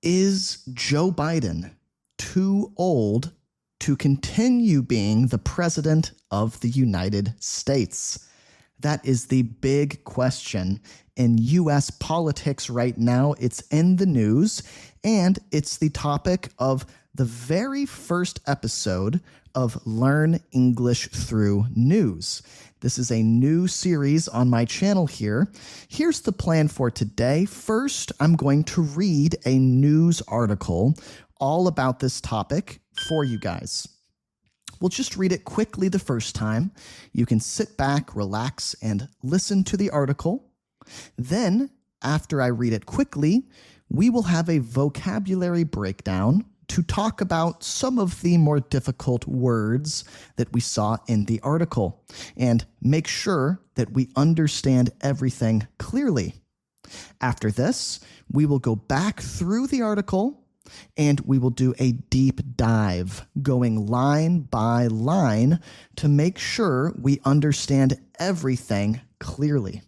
Is Joe Biden too old to continue being the president of the United States? That is the big question in U.S. politics right now. It's in the news, and it's the topic of the very first episode of Learn English Through News. This is a new series on my channel here. Here's the plan for today. First, I'm going to read a news article all about this topic for you guys. We'll just read it quickly the first time. You can sit back, relax, and listen to the article. Then, after I read it quickly, we will have a vocabulary breakdown to talk about some of the more difficult words that we saw in the article and make sure that we understand everything clearly. After this, we will go back through the article and we will do a deep dive, going line by line to make sure we understand everything clearly.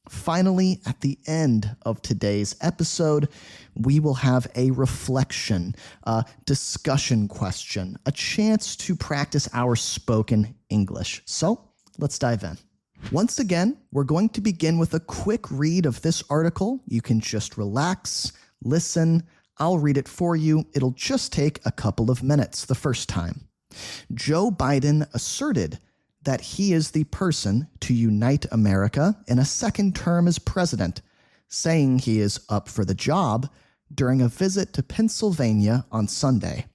Finally, at the end of today's episode, we will have a reflection, a discussion question, a chance to practice our spoken English. So let's dive in. Once again, we're going to begin with a quick read of this article. You can just relax, listen. I'll read it for you. It'll just take a couple of minutes the first time. Joe Biden asserted that he is the person to unite America in a second term as president, saying he is up for the job during a visit to Pennsylvania on Sunday.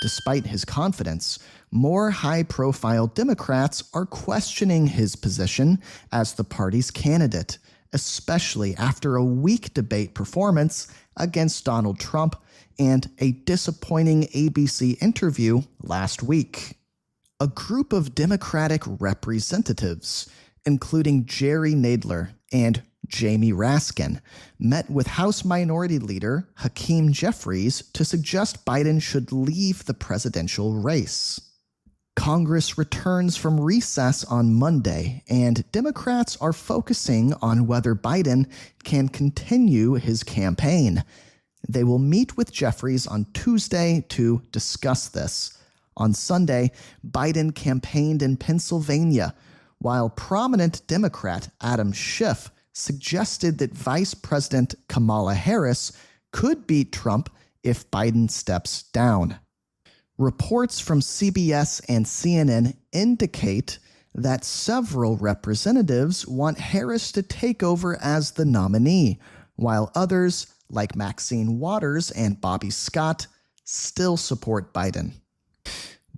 Despite his confidence, more high-profile Democrats are questioning his position as the party's candidate, especially after a weak debate performance against Donald Trump and a disappointing ABC interview last week. A group of Democratic representatives, including Jerry Nadler and Jamie Raskin, met with House Minority Leader Hakeem Jeffries to suggest Biden should leave the presidential race. Congress returns from recess on Monday, and Democrats are focusing on whether Biden can continue his campaign. They will meet with Jeffries on Tuesday to discuss this. On Sunday, Biden campaigned in Pennsylvania, while prominent Democrat Adam Schiff suggested that Vice President Kamala Harris could beat Trump if Biden steps down. Reports from CBS and CNN indicate that several representatives want Harris to take over as the nominee, while others, like Maxine Waters and Bobby Scott, still support Biden.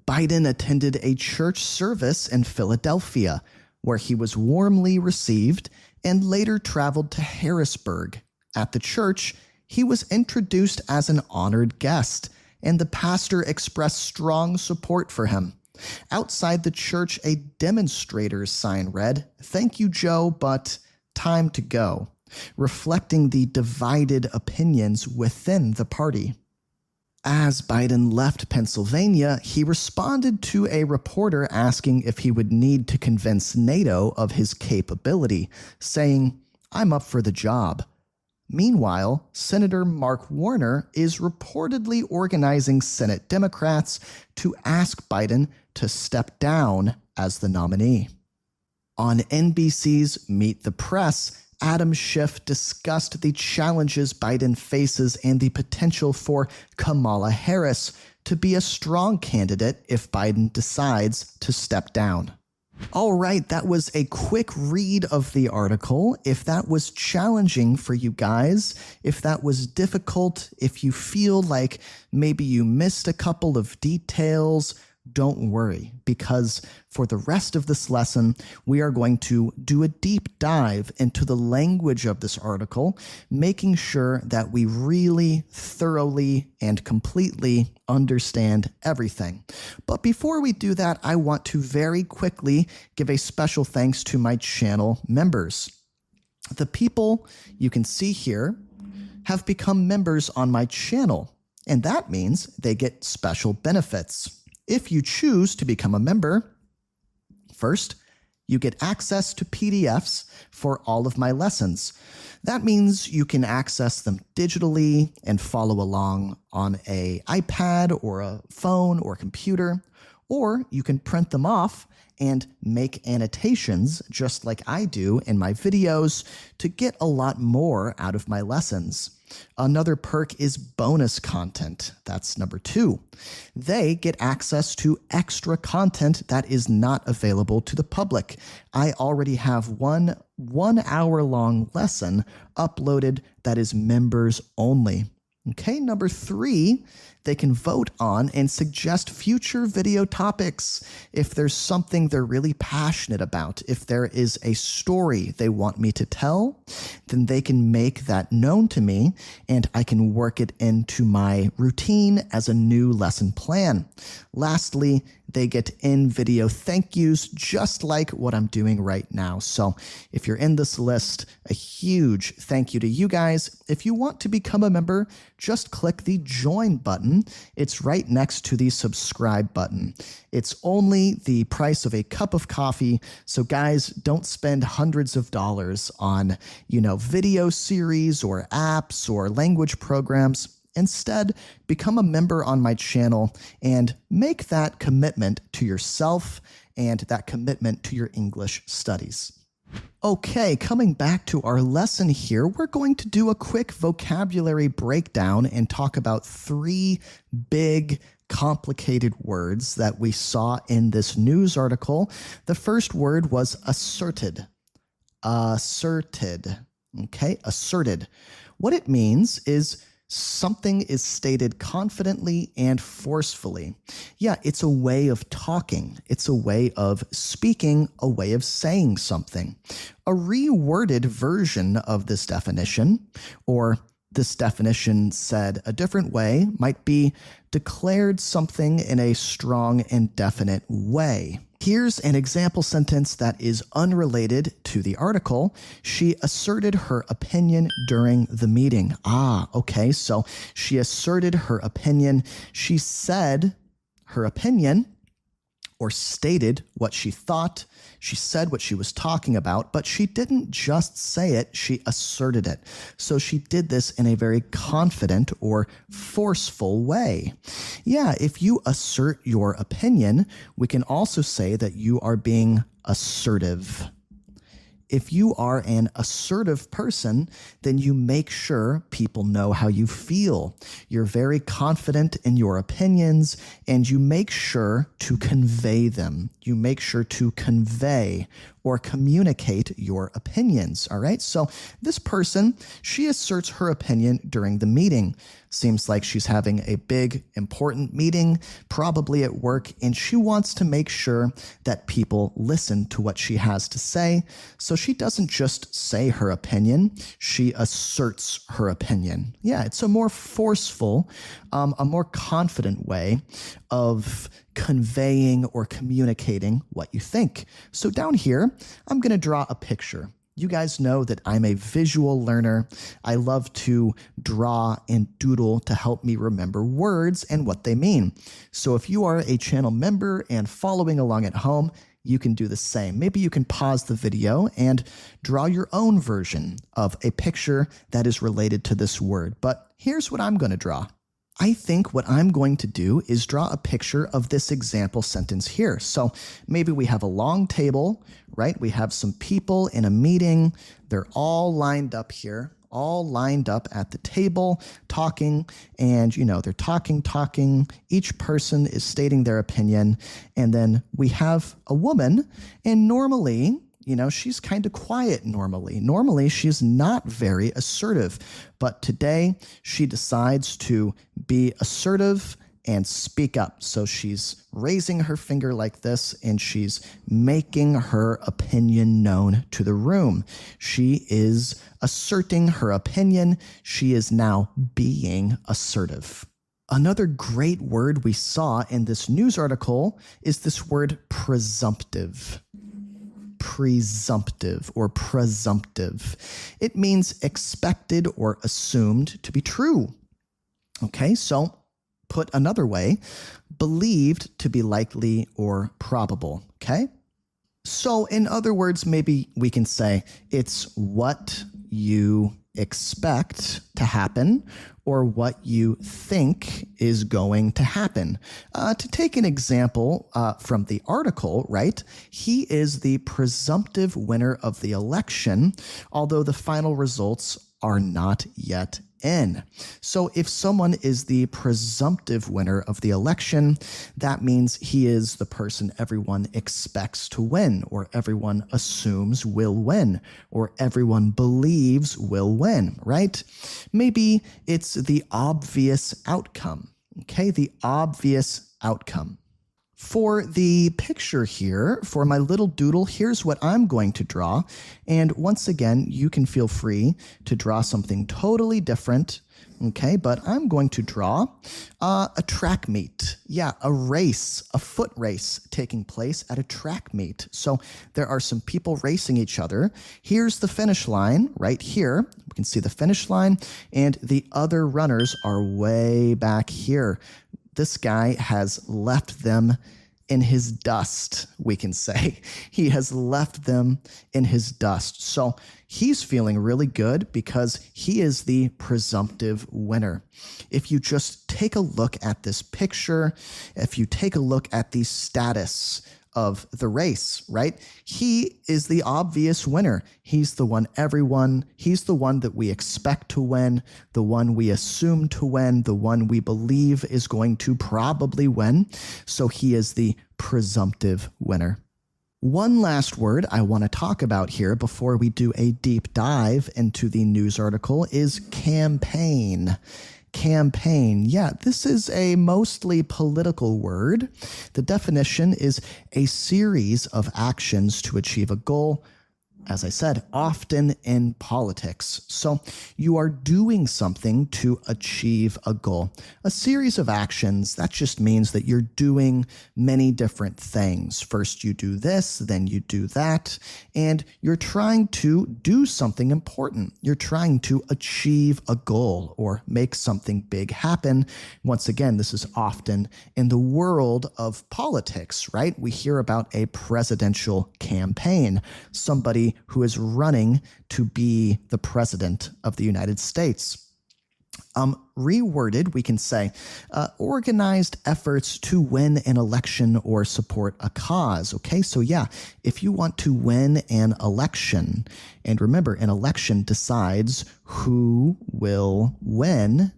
Biden attended a church service in Philadelphia, where he was warmly received and later traveled to Harrisburg. At the church, he was introduced as an honored guest, and the pastor expressed strong support for him. Outside the church, a demonstrator's sign read, "Thank you, Joe, but time to go," reflecting the divided opinions within the party. As Biden left Pennsylvania, he responded to a reporter asking if he would need to convince NATO of his capability, saying, "I'm up for the job." Meanwhile, Senator Mark Warner is reportedly organizing Senate Democrats to ask Biden to step down as the nominee. On NBC's Meet the Press, Adam Schiff discussed the challenges Biden faces and the potential for Kamala Harris to be a strong candidate if Biden decides to step down. All right, that was a quick read of the article. If that was challenging for you guys, if that was difficult, if you feel like maybe you missed a couple of details, don't worry, because for the rest of this lesson, we are going to do a deep dive into the language of this article, making sure that we really thoroughly and completely understand everything. But before we do that, I want to very quickly give a special thanks to my channel members. The people you can see here have become members on my channel, and that means they get special benefits. If you choose to become a member, first, You get access to PDFs for all of my lessons. That means you can access them digitally and follow along on an iPad or a phone or computer, or you can print them off and make annotations just like I do in my videos to get a lot more out of my lessons. Another perk is bonus content. That's number 2. They get access to extra content that is not available to the public. I already have one hour-long lesson uploaded that is members only. Okay, number 3, they can vote on and suggest future video topics. If there's something they're really passionate about, if there is a story they want me to tell, then they can make that known to me and I can work it into my routine as a new lesson plan. Lastly, they get in-video thank yous just like what I'm doing right now. So if you're in this list, a huge thank you to you guys. If you want to become a member, just click the join button. It's right next to the subscribe button. It's only the price of a cup of coffee. So guys, don't spend hundreds of dollars on, video series or apps or language programs. Instead, become a member on my channel and make that commitment to yourself and that commitment to your English studies. Okay, coming back to our lesson here, we're going to do a quick vocabulary breakdown and talk about 3 big complicated words that we saw in this news article. The first word was asserted. Asserted. Okay, asserted. What it means is something is stated confidently and forcefully. Yeah, it's a way of talking. It's a way of speaking, a way of saying something. A reworded version of this definition, or this definition said a different way, might be declared something in a strong and definite way. Here's an example sentence that is unrelated to the article. She asserted her opinion during the meeting. Okay, so she asserted her opinion. She said her opinion, or stated what she thought. She said what she was talking about, but she didn't just say it, she asserted it. So she did this in a very confident or forceful way. Yeah, if you assert your opinion, we can also say that you are being assertive. If you are an assertive person, then you make sure people know how you feel. You're very confident in your opinions, and you make sure to convey them. You make sure to convey or communicate your opinions, all right? So this person, she asserts her opinion during the meeting. Seems like she's having a big, important meeting, probably at work, and she wants to make sure that people listen to what she has to say. So she doesn't just say her opinion, she asserts her opinion. Yeah, it's a more forceful, a more confident way of conveying or communicating what you think. So down here, I'm going to draw a picture. You guys know that I'm a visual learner. I love to draw and doodle to help me remember words and what they mean. So if you are a channel member and following along at home, you can do the same. Maybe you can pause the video and draw your own version of a picture that is related to this word. But here's what I'm going to draw. I think what I'm going to do is draw a picture of this example sentence here. So maybe we have a long table, right? We have some people in a meeting. They're all lined up here, all lined up at the table talking, and they're talking. Each person is stating their opinion. And then we have a woman, and normally, she's kind of quiet normally. Normally, she's not very assertive. But today, she decides to be assertive and speak up. So she's raising her finger like this, and she's making her opinion known to the room. She is asserting her opinion. She is now being assertive. Another great word we saw in this news article is this word presumptive. Presumptive or presumptive. It means expected or assumed to be true. Okay, so put another way, believed to be likely or probable. Okay? So, in other words, maybe we can say it's what you expect to happen or what you think is going to happen. To take an example from the article, right? He is the presumptive winner of the election, although the final results are not yet in. So if someone is the presumptive winner of the election, that means he is the person everyone expects to win, or everyone assumes will win, or everyone believes will win, right? Maybe it's the obvious outcome, okay? The obvious outcome. For the picture here, for my little doodle, here's what I'm going to draw. And once again, you can feel free to draw something totally different, okay? But I'm going to draw a track meet. Yeah, a race, a foot race taking place at a track meet. So there are some people racing each other. Here's the finish line right here. We can see the finish line, and the other runners are way back here. This guy has left them in his dust, we can say. He has left them in his dust. So he's feeling really good because he is the presumptive winner. If you just take a look at this picture, if you take a look at the status of the race, right? He is the obvious winner. He's the one he's the one that we expect to win, the one we assume to win, the one we believe is going to probably win. So he is the presumptive winner. One last word I want to talk about here before we do a deep dive into the news article is campaign. Campaign. Yeah, this is a mostly political word. The definition is a series of actions to achieve a goal, as I said, often in politics. So you are doing something to achieve a goal. A series of actions, that just means that you're doing many different things. First you do this, then you do that, and you're trying to do something important. You're trying to achieve a goal or make something big happen. Once again, this is often in the world of politics, right? We hear about a presidential campaign, somebody who is running to be the president of the United States. Reworded, we can say organized efforts to win an election or support a cause. Okay, so yeah, if you want to win an election, and remember, an election decides who will win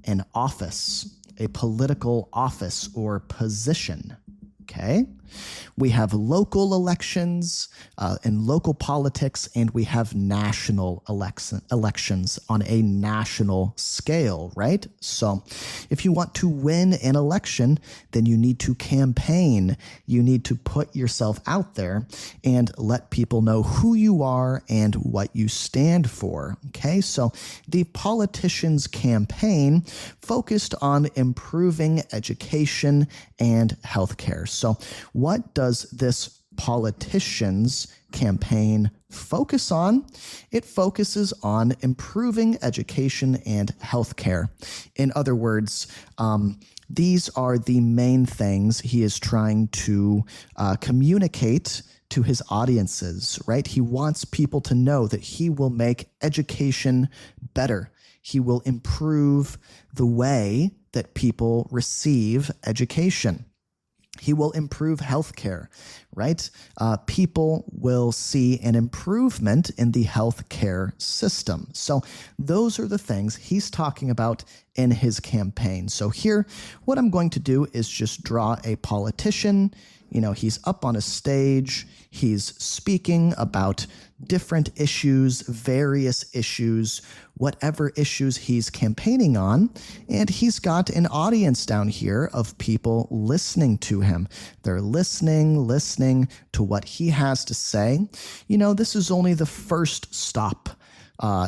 an office, a political office or position. Okay, we have local elections and local politics, and we have national elections on a national scale, right? So if you want to win an election, then you need to campaign. You need to put yourself out there and let people know who you are and what you stand for. Okay, so the politicians' campaign focused on improving education and healthcare. So what does this politicians' campaign focus on? It focuses on improving education and healthcare. In other words, these are the main things he is trying to communicate to his audiences, right? He wants people to know that he will make education better. He will improve the way that people receive education. He will improve healthcare, right? People will see an improvement in the healthcare system. So those are the things he's talking about in his campaign. So here, what I'm going to do is just draw a politician. You know, he's up on a stage. He's speaking about different issues, various issues, whatever issues he's campaigning on. And he's got an audience down here of people listening to him. They're listening to what he has to say. You know, this is only the first stop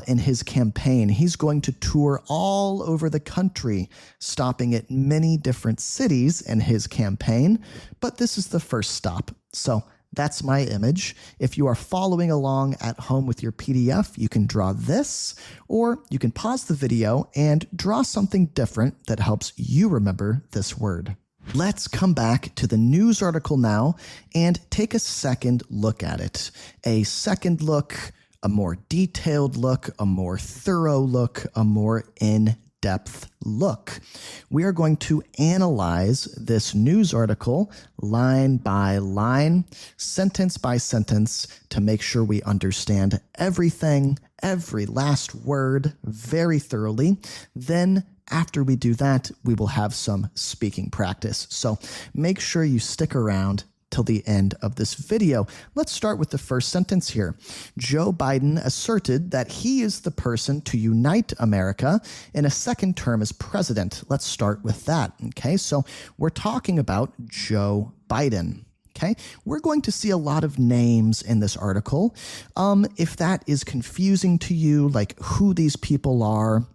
in his campaign. He's going to tour all over the country, stopping at many different cities in his campaign, but this is the first stop. So that's my image. If you are following along at home with your PDF, you can draw this, or you can pause the video and draw something different that helps you remember this word. Let's come back to the news article now and take a second look at it. A second look, a more detailed look, a more thorough look, a more in-depth look. We are going to analyze this news article line by line, sentence by sentence, to make sure we understand everything, every last word very thoroughly. Then after we do that, we will have some speaking practice. So make sure you stick around till the end of this video. Let's start with the first sentence here. Joe Biden asserted that he is the person to unite America in a second term as president. Let's start with that. Okay, so we're talking about Joe Biden. Okay, we're going to see a lot of names in this article. If that is confusing to you, like who these people are,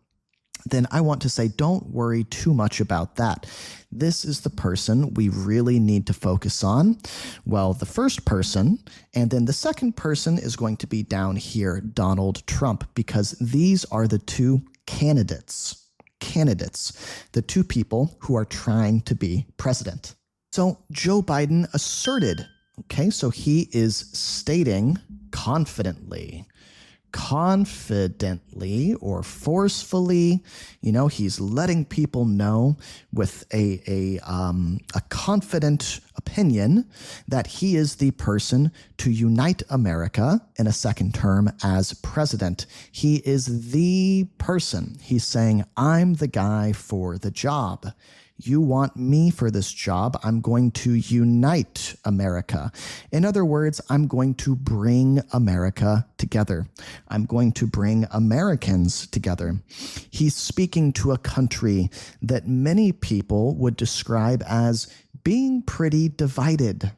then I want to say don't worry too much about that. This is the person we really need to focus on. Well, the first person, and then the second person is going to be down here, Donald Trump, because these are the two candidates, the two people who are trying to be president. So Joe Biden asserted, okay, so he is stating confidently or forcefully, he's letting people know with a confident opinion that he is the person to unite America in a second term as president. He is the person. He's saying, I'm the guy for the job. You want me for this job, I'm going to unite America. In other words, I'm going to bring America together. I'm going to bring Americans together. He's speaking to a country that many people would describe as being pretty divided.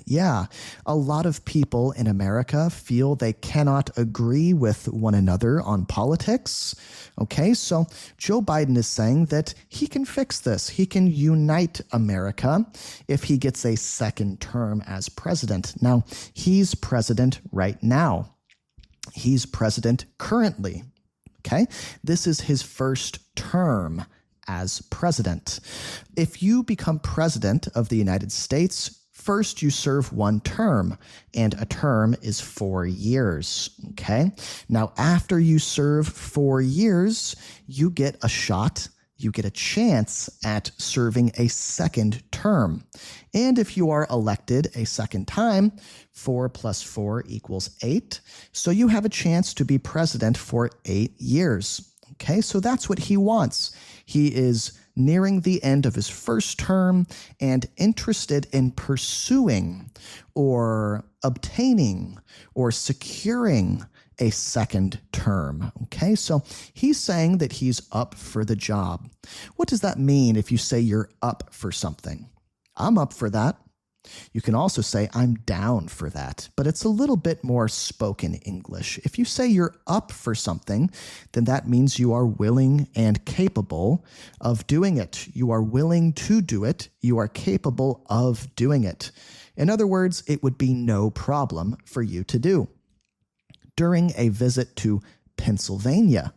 Yeah, a lot of people in America feel they cannot agree with one another on politics. Okay, so Joe Biden is saying that he can fix this. He can unite America if he gets a second term as president. Now, he's president right now. He's president currently. Okay, this is his first term as president. If you become president of the United States, first you serve one term, and a term is 4 years, okay? Now, after you serve 4 years, you get a shot, you get a chance at serving a second term. And if you are elected a second time, 4 plus 4 equals 8, so you have a chance to be president for 8 years. Okay, so that's what he wants. He is nearing the end of his first term and interested in pursuing or obtaining or securing a second term. Okay, so he's saying that he's up for the job. What does that mean if you say you're up for something? I'm up for that. You can also say, I'm down for that, but it's a little bit more spoken English. If you say you're up for something, then that means you are willing and capable of doing it. You are willing to do it. You are capable of doing it. In other words, it would be no problem for you to do. During a visit to Pennsylvania,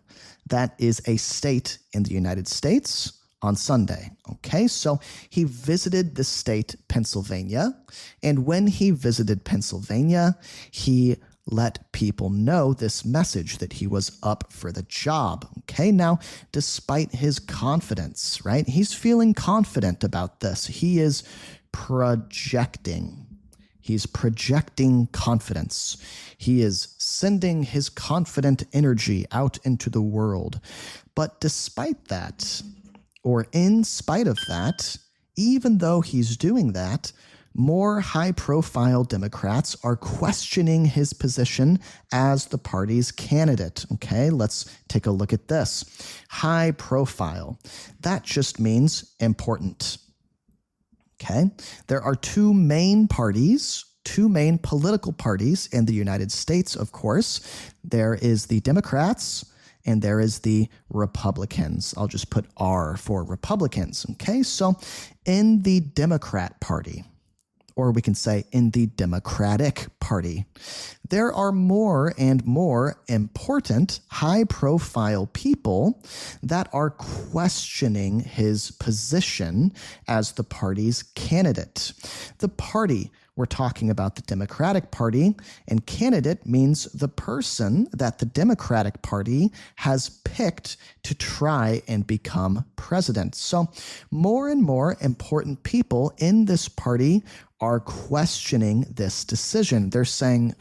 that is a state in the United States, on Sunday. Okay, so he visited the state Pennsylvania, and when he visited Pennsylvania, he let people know this message that he was up for the job. Okay, now, despite his confidence, right? He's feeling confident about this. He is projecting. He's projecting confidence. He is sending his confident energy out into the world. But despite that, or in spite of that, even though he's doing that, more high-profile Democrats are questioning his position as the party's candidate. Okay, let's take a look at this. High profile. That just means important. Okay, there are two main political parties in the United States, of course. There is the Democrats, and there is the Republicans. I'll just put R for Republicans, okay? So in the Democrat Party, or we can say in the Democratic Party. There are more and more important, high-profile people that are questioning his position as the party's candidate. The party, we're talking about the Democratic Party, and candidate means the person that the Democratic Party has picked to try and become president. So more and more important people in this party are questioning this decision. They're saying,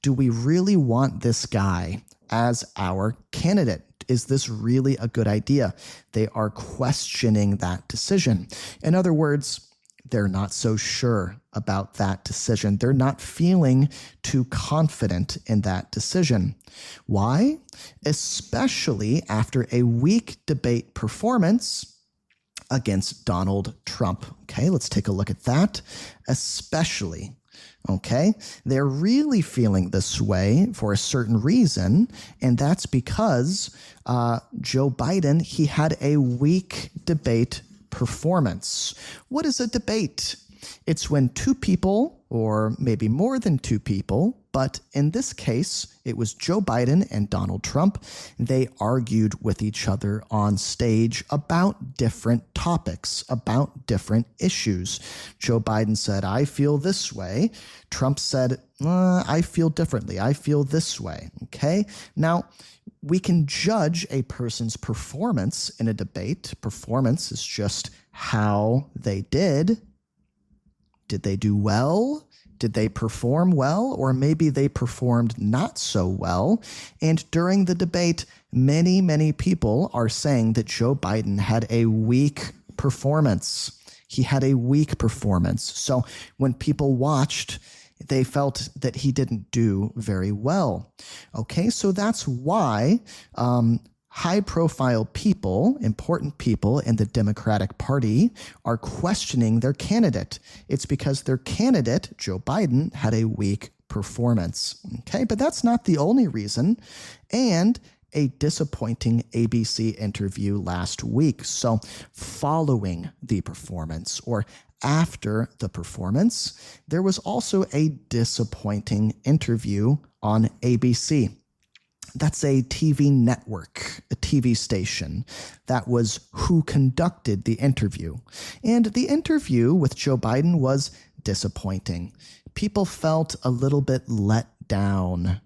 do we really want this guy as our candidate? Is this really a good idea? They are questioning that decision. In other words, they're not so sure about that decision. They're not feeling too confident in that decision. Why? Especially after a weak debate performance against Donald Trump. Okay, let's take a look at that. Especially. Okay, they're really feeling this way for a certain reason, and that's because Joe Biden, he had a weak debate performance. What is a debate? It's when two people, or maybe more than two people, but in this case, it was Joe Biden and Donald Trump. They argued with each other on stage about different topics, about different issues. Joe Biden said, I feel this way. Trump said, I feel differently. I feel this way. Okay? Now, we can judge a person's performance in a debate. Performance is just how they did. Did they do well? Did they perform well? Or maybe they performed not so well. And during the debate, many, many people are saying that Joe Biden had a weak performance. He had a weak performance. So when people watched, they felt that he didn't do very well. Okay, so that's why high-profile people, important people in the Democratic Party are questioning their candidate. It's because their candidate, Joe Biden, had a weak performance. Okay, but that's not the only reason. And a disappointing ABC interview last week. So following the performance, or after the performance, there was also a disappointing interview on ABC. That's a TV network, a TV station. That was who conducted the interview. And the interview with Joe Biden was disappointing. People felt a little bit let down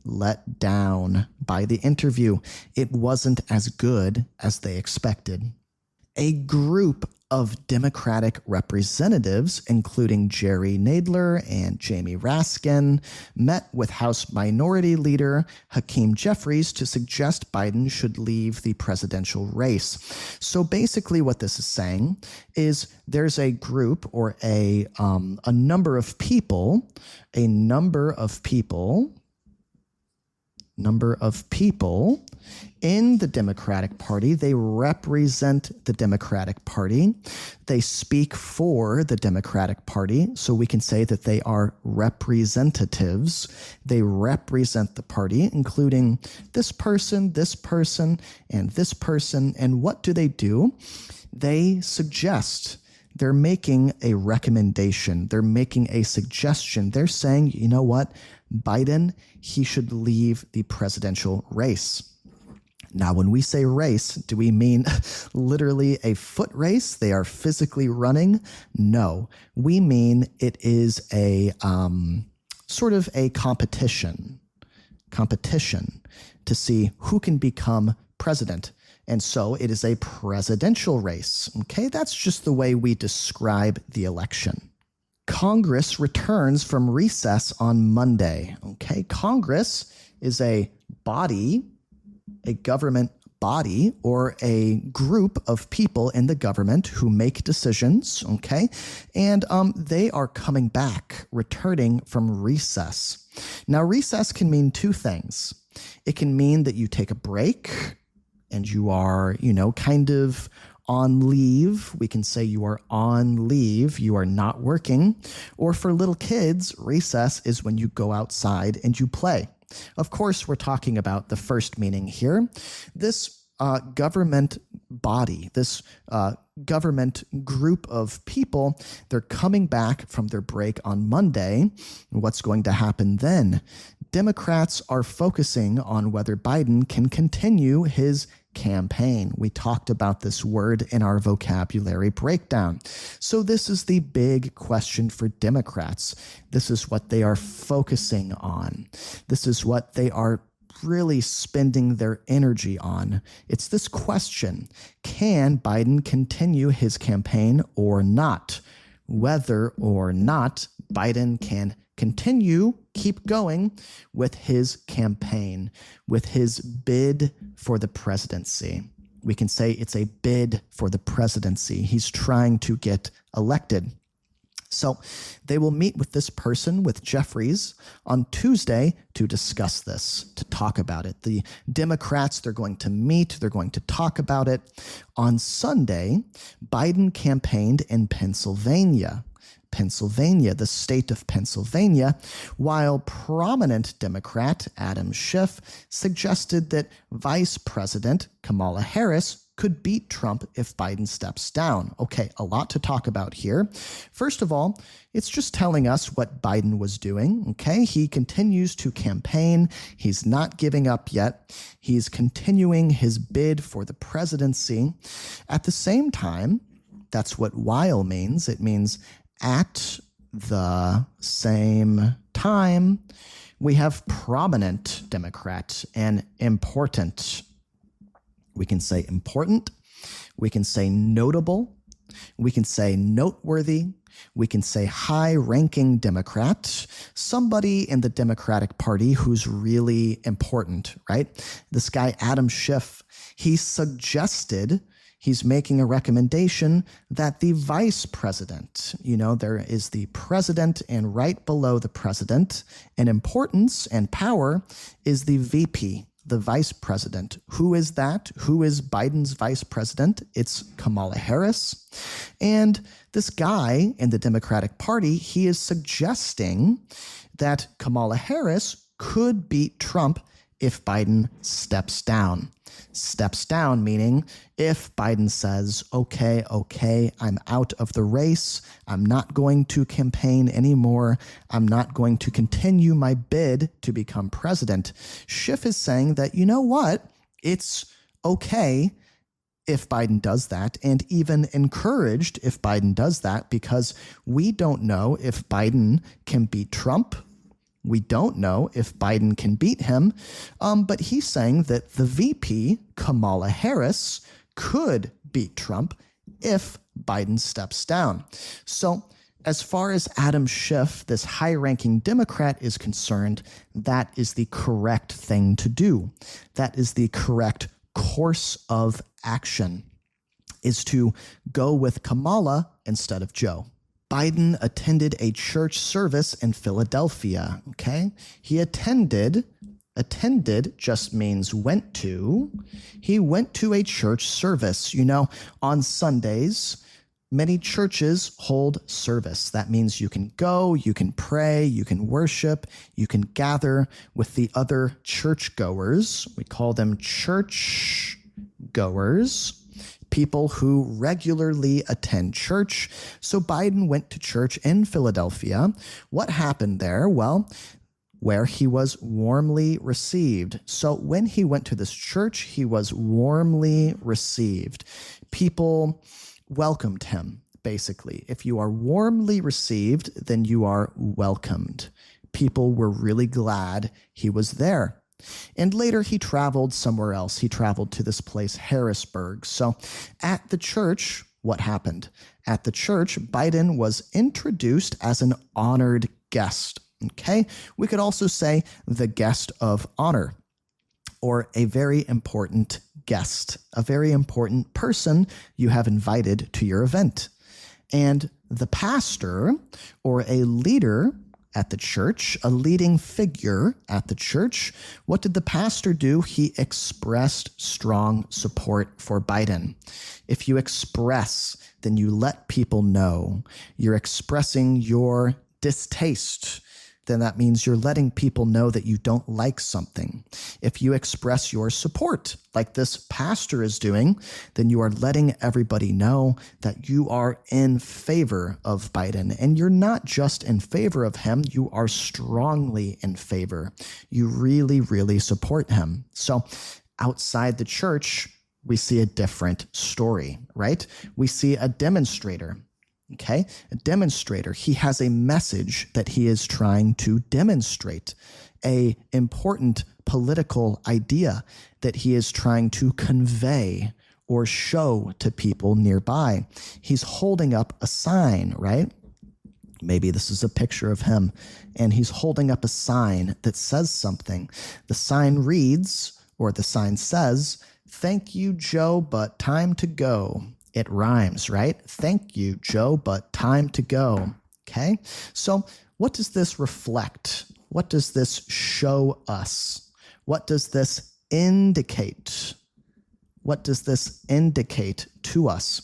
by the interview. It wasn't as good as they expected. A group of Democratic representatives, including Jerry Nadler and Jamie Raskin, met with House Minority Leader Hakeem Jeffries to suggest Biden should leave the presidential race. So basically what this is saying is there's a group, or a number of people in the Democratic Party. They represent the Democratic Party. They speak for the Democratic Party, so we can say that they are representatives. They represent the party, including this person, and this person. And what do? They suggest. They're making a recommendation. They're making a suggestion. They're saying, you know what? Biden, he should leave the presidential race. Now, when we say race, do we mean literally a foot race? They are physically running? No, we mean it is a sort of a competition to see who can become president. And so it is a presidential race. Okay, that's just the way we describe the election. Congress returns from recess on Monday. Okay, Congress is a body, a government body, or a group of people in the government who make decisions, okay? And they are coming back, returning from recess. Now, recess can mean two things. It can mean that you take a break and you are, kind of on leave. We can say you are on leave. You are not working. Or for little kids, recess is when you go outside and you play. Of course, we're talking about the first meaning here. This government body, this government group of people. They're coming back from their break on Monday. What's going to happen then? Democrats are focusing on whether Biden can continue his campaign. We talked about this word in our vocabulary breakdown. So this is the big question for Democrats. This is what they are focusing on. This is what they are really spending their energy on. It's this question: can Biden continue his campaign or not? Whether or not Biden can keep going with his campaign, with his bid for the presidency. We can say it's a bid for the presidency. He's trying to get elected. So they will meet with this person, with Jeffries, on Tuesday to discuss this, to talk about it. The Democrats, they're going to meet, they're going to talk about it. On Sunday, Biden campaigned in Pennsylvania, the state of Pennsylvania, while prominent Democrat Adam Schiff suggested that Vice President Kamala Harris could beat Trump if Biden steps down. Okay, a lot to talk about here. First of all, it's just telling us what Biden was doing, okay? He continues to campaign. He's not giving up yet. He's continuing his bid for the presidency. At the same time, that's what while means. It means at the same time, we have prominent Democrat and important. We can say important, we can say notable, we can say noteworthy, we can say high-ranking Democrat, somebody in the Democratic Party who's really important, right? This guy, Adam Schiff, he suggested, he's making a recommendation that the vice president, there is the president, and right below the president, in importance and power, is the VP, the vice president. Who is that? Who is Biden's vice president? It's Kamala Harris. And this guy in the Democratic Party, he is suggesting that Kamala Harris could beat Trump if Biden steps down. Steps down, meaning if Biden says, okay, I'm out of the race, I'm not going to campaign anymore, I'm not going to continue my bid to become president. Schiff is saying that, you know what, it's okay if Biden does that, and even encouraged if Biden does that, because we don't know if Biden can beat Trump. We don't know if Biden can beat him, but he's saying that the VP, Kamala Harris, could beat Trump if Biden steps down. So as far as Adam Schiff, this high-ranking Democrat, is concerned, that is the correct thing to do. That is the correct course of action, is to go with Kamala instead of Joe. Biden attended a church service in Philadelphia, okay? He attended just means went to. He went to a church service. On Sundays, many churches hold service. That means you can go, you can pray, you can worship, you can gather with the other churchgoers. We call them churchgoers. People who regularly attend church. So Biden went to church in Philadelphia. What happened there? Well, where he was warmly received. So when he went to this church, he was warmly received. People welcomed him, basically. If you are warmly received, then you are welcomed. People were really glad he was there. And later he traveled somewhere else. He traveled to this place, Harrisburg. So at the church, what happened? At the church, Biden was introduced as an honored guest. Okay? We could also say the guest of honor, or a very important guest, a very important person you have invited to your event. And the pastor, or a leader at the church, a leading figure at the church, what did the pastor do? He expressed strong support for Biden. If you express, then you let people know. You're expressing your distaste. then that means you're letting people know that you don't like something. If you express your support, like this pastor is doing, then you are letting everybody know that you are in favor of Biden. And you're not just in favor of him, you are strongly in favor. You really, really support him. So outside the church, we see a different story, right? We see a demonstrator. Okay, a demonstrator. He has a message that he is trying to demonstrate, a important political idea that he is trying to convey or show to people nearby. He's holding up a sign, right? Maybe this is a picture of him, and he's holding up a sign that says something. The sign reads, or the sign says, "Thank you, Joe, but time to go." It rhymes, right? Thank you, Joe, but time to go. Okay? So what does this reflect? What does this show us? What does this indicate? What does this indicate to us?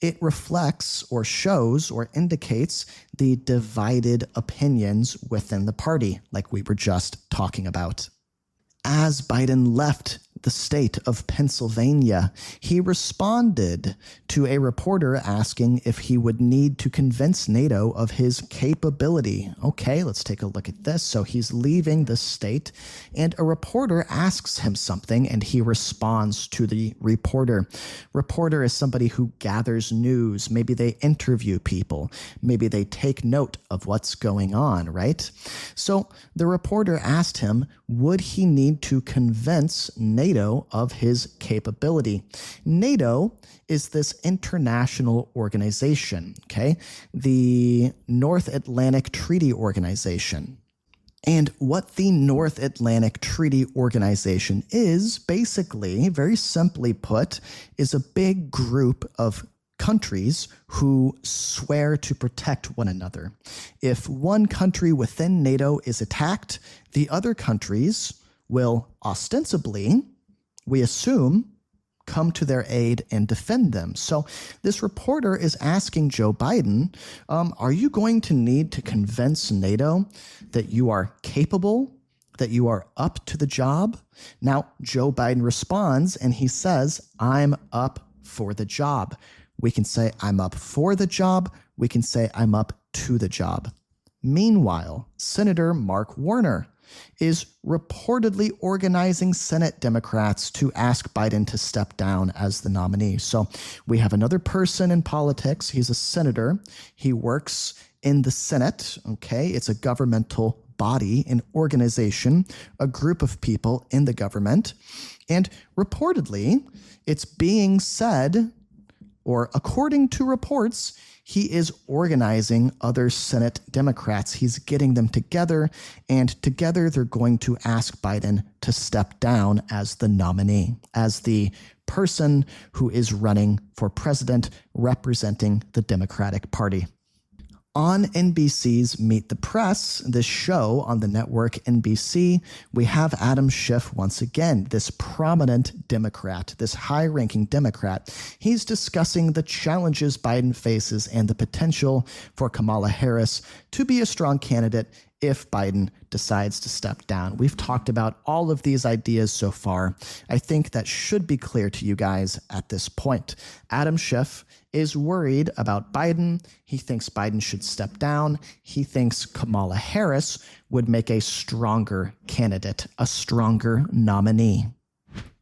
It reflects or shows or indicates the divided opinions within the party, like we were just talking about. As Biden left the state of Pennsylvania, he responded to a reporter asking if he would need to convince NATO of his capability. Okay, let's take a look at this. So he's leaving the state, and a reporter asks him something, and he responds to the reporter. Reporter is somebody who gathers news. Maybe they interview people. Maybe they take note of what's going on, right? So the reporter asked him, would he need to convince NATO of his capability? NATO is this international organization, okay? The North Atlantic Treaty Organization. And what the North Atlantic Treaty Organization is, basically, very simply put, is a big group of countries who swear to protect one another. If one country within NATO is attacked, the other countries will ostensibly, we assume, come to their aid and defend them. So this reporter is asking Joe Biden, are you going to need to convince NATO that you are capable, that you are up to the job? Now, Joe Biden responds and he says, I'm up for the job. We can say I'm up for the job. We can say I'm up to the job. Meanwhile, Senator Mark Warner is reportedly organizing Senate Democrats to ask Biden to step down as the nominee. So we have another person in politics. He's a senator. He works in the Senate. Okay, it's a governmental body, an organization, a group of people in the government. And reportedly, it's being said, or according to reports, he is organizing other Senate Democrats. He's getting them together, and together they're going to ask Biden to step down as the nominee, as the person who is running for president representing the Democratic Party. On NBC's Meet the Press, this show on the network NBC, we have Adam Schiff once again, this prominent Democrat, this high-ranking Democrat. He's discussing the challenges Biden faces and the potential for Kamala Harris to be a strong candidate if Biden decides to step down. We've talked about all of these ideas so far. I think that should be clear to you guys at this point. Adam Schiff is worried about Biden. He thinks Biden should step down. He thinks Kamala Harris would make a stronger candidate, a stronger nominee.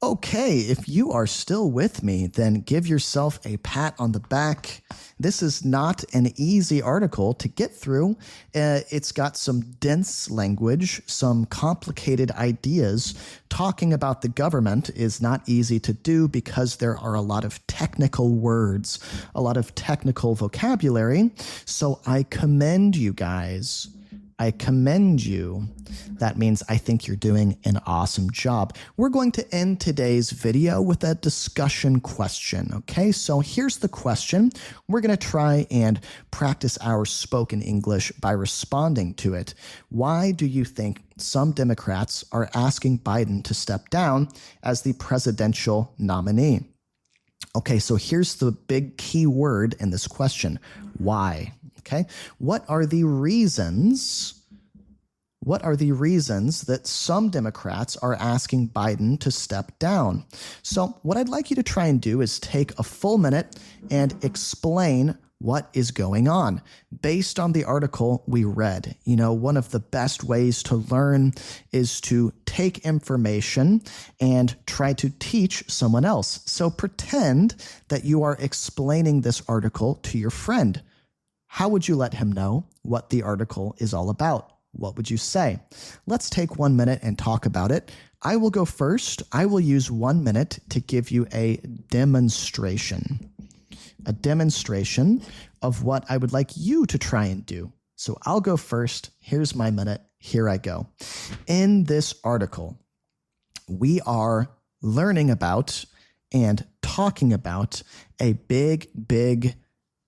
Okay, if you are still with me, then give yourself a pat on the back. This is not an easy article to get through. It's got some dense language, some complicated ideas. Talking about the government is not easy to do because there are a lot of technical words, a lot of technical vocabulary. So I commend you guys. I commend you. That means I think you're doing an awesome job. We're going to end today's video with a discussion question, okay? So here's the question. We're going to try and practice our spoken English by responding to it. Why do you think some Democrats are asking Biden to step down as the presidential nominee? Okay, so here's the big key word in this question. Why? Okay, what are the reasons What are the reasons that some Democrats are asking Biden to step down? So what I'd like you to try and do is take a full minute and explain what is going on based on the article we read. You know, one of the best ways to learn is to take information and try to teach someone else. So pretend that you are explaining this article to your friend. How would you let him know what the article is all about? What would you say? Let's take 1 minute and talk about it. I will go first. I will use 1 minute to give you a demonstration of what I would like you to try and do. So I'll go first. Here's my minute. Here I go. In this article, we are learning about and talking about a big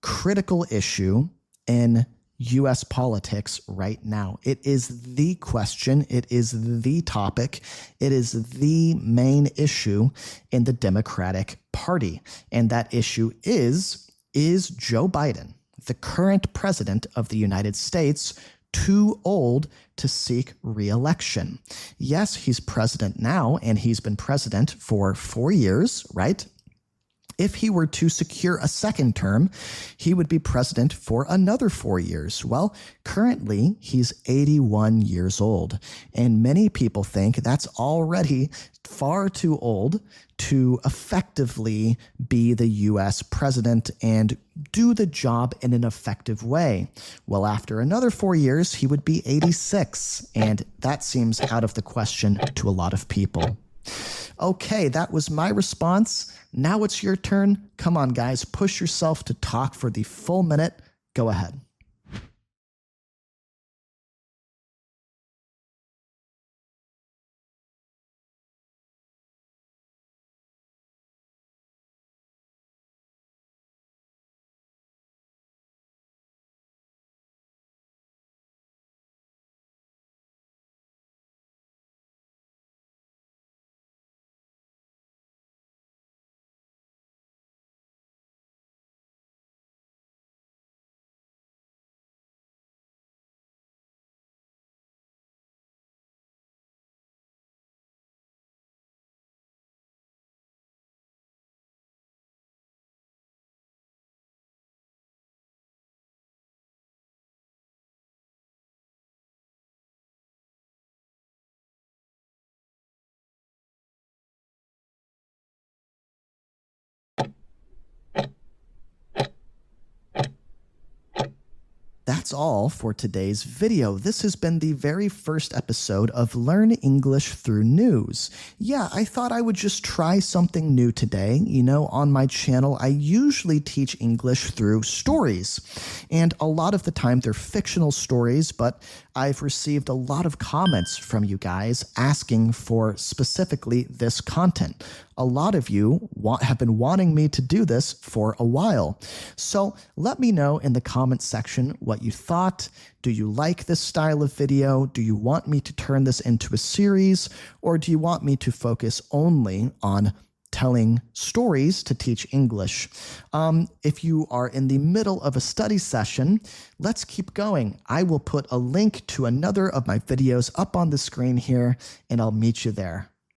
critical issue in U.S. politics right now. It is the question. It is the topic. It is the main issue in the Democratic Party. And that issue is Joe Biden, the current president of the United States, too old to seek re-election? Yes, he's president now, and he's been president for 4 years, right? If he were to secure a second term, he would be president for another 4 years. Well, currently, he's 81 years old, and many people think that's already far too old to effectively be the U.S. president and do the job in an effective way. Well, after another 4 years, he would be 86, and that seems out of the question to a lot of people. Okay, that was my response. Now it's your turn. Come on, guys, push yourself to talk for the full minute. Go ahead. That's all for today's video. This has been the very first episode of Learn English Through News. Yeah, I thought I would just try something new today. You know, on my channel, I usually teach English through stories. And a lot of the time they're fictional stories, but I've received a lot of comments from you guys asking for specifically this content. A lot of you have been wanting me to do this for a while. So let me know in the comments section what you thought. Do you like this style of video? Do you want me to turn this into a series? Or do you want me to focus only on telling stories to teach English? If you are in the middle of a study session, let's keep going. I will put a link to another of my videos up on the screen here, and I'll meet you there.